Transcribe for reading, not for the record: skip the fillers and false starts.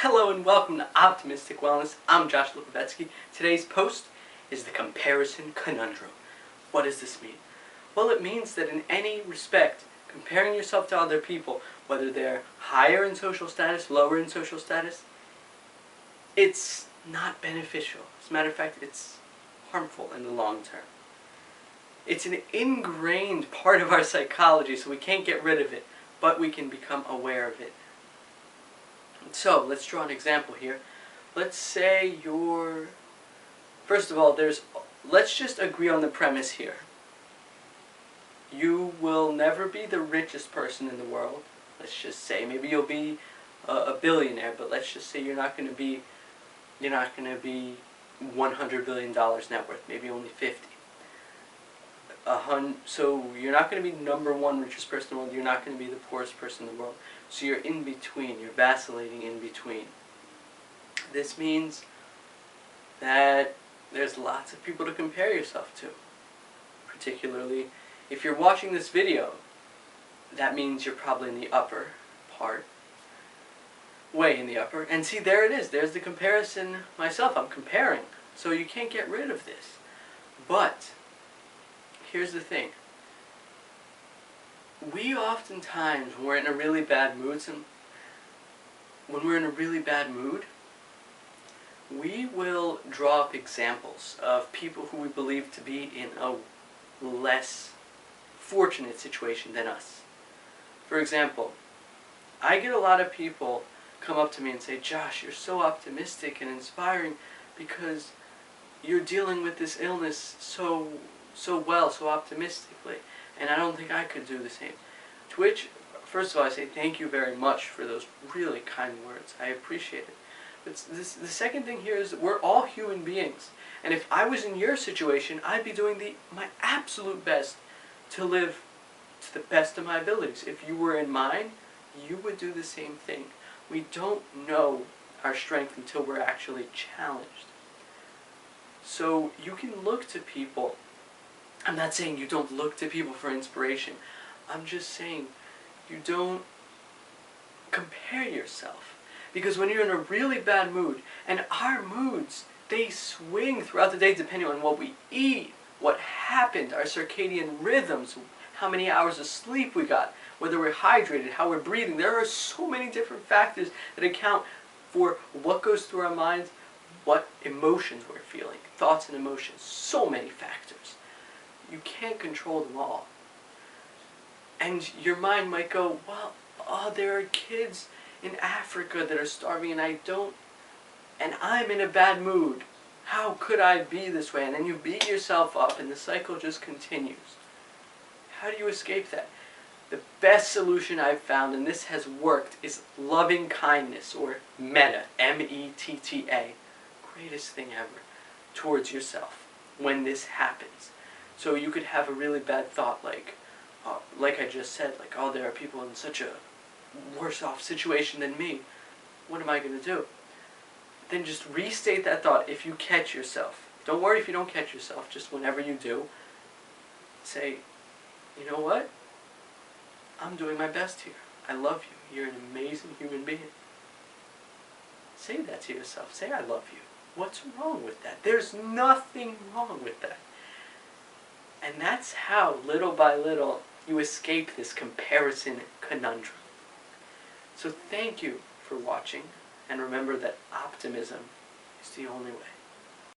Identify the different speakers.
Speaker 1: Hello and welcome to Optimistic Wellness. I'm Josh Lukovetsky. Today's post is the comparison conundrum. What does this mean? Well, it means that in any respect, comparing yourself to other people, whether they're higher in social status, lower in social status, it's not beneficial. As a matter of fact, it's harmful in the long term. It's an ingrained part of our psychology, so we can't get rid of it, but we can become aware of it. So, let's draw an example here. Let's say first of all, let's just agree on the premise here. You will never be the richest person in the world. Let's just say, maybe you'll be a billionaire, but let's just say you're not going to be $100 billion net worth, maybe only 50. So you're not going to be number one richest person in the world, you're not going to be the poorest person in the world. So you're in between, you're vacillating in between. This means that there's lots of people to compare yourself to. Particularly, if you're watching this video, that means you're probably in the upper part. Way in the upper. And see, there it is. There's the comparison myself. I'm comparing. So you can't get rid of this. But here's the thing. We oftentimes, when we're in a really bad mood, we will draw up examples of people who we believe to be in a less fortunate situation than us. For example, I get a lot of people come up to me and say, "Josh, you're so optimistic and inspiring because you're dealing with this illness so well, so optimistically, and I don't think I could do the same." To which, first of all, I say thank you very much for those really kind words. I appreciate it. But the second thing here is that we're all human beings, and if I was in your situation, I'd be doing my absolute best to live to the best of my abilities. If you were in mine, you would do the same thing. We don't know our strength until we're actually challenged. So you can look to people. I'm not saying you don't look to people for inspiration. I'm just saying you don't compare yourself. Because when you're in a really bad mood, and our moods, they swing throughout the day depending on what we eat, what happened, our circadian rhythms, how many hours of sleep we got, whether we're hydrated, how we're breathing. There are so many different factors that account for what goes through our minds, what emotions we're feeling, thoughts and emotions, so many factors. You can't control them all. And your mind might go, well, there are kids in Africa that are starving and I'm in a bad mood. How could I be this way? And then you beat yourself up and the cycle just continues. How do you escape that? The best solution I've found, and this has worked, is loving kindness, or metta, M-E-T-T-A. Greatest thing ever, towards yourself when this happens. So you could have a really bad thought like I just said, like, oh, there are people in such a worse off situation than me. What am I going to do? Then just restate that thought if you catch yourself. Don't worry if you don't catch yourself. Just whenever you do, say, you know what? I'm doing my best here. I love you. You're an amazing human being. Say that to yourself. Say, I love you. What's wrong with that? There's nothing wrong with that. And that's how, little by little, you escape this comparison conundrum. So thank you for watching, and remember that optimism is the only way.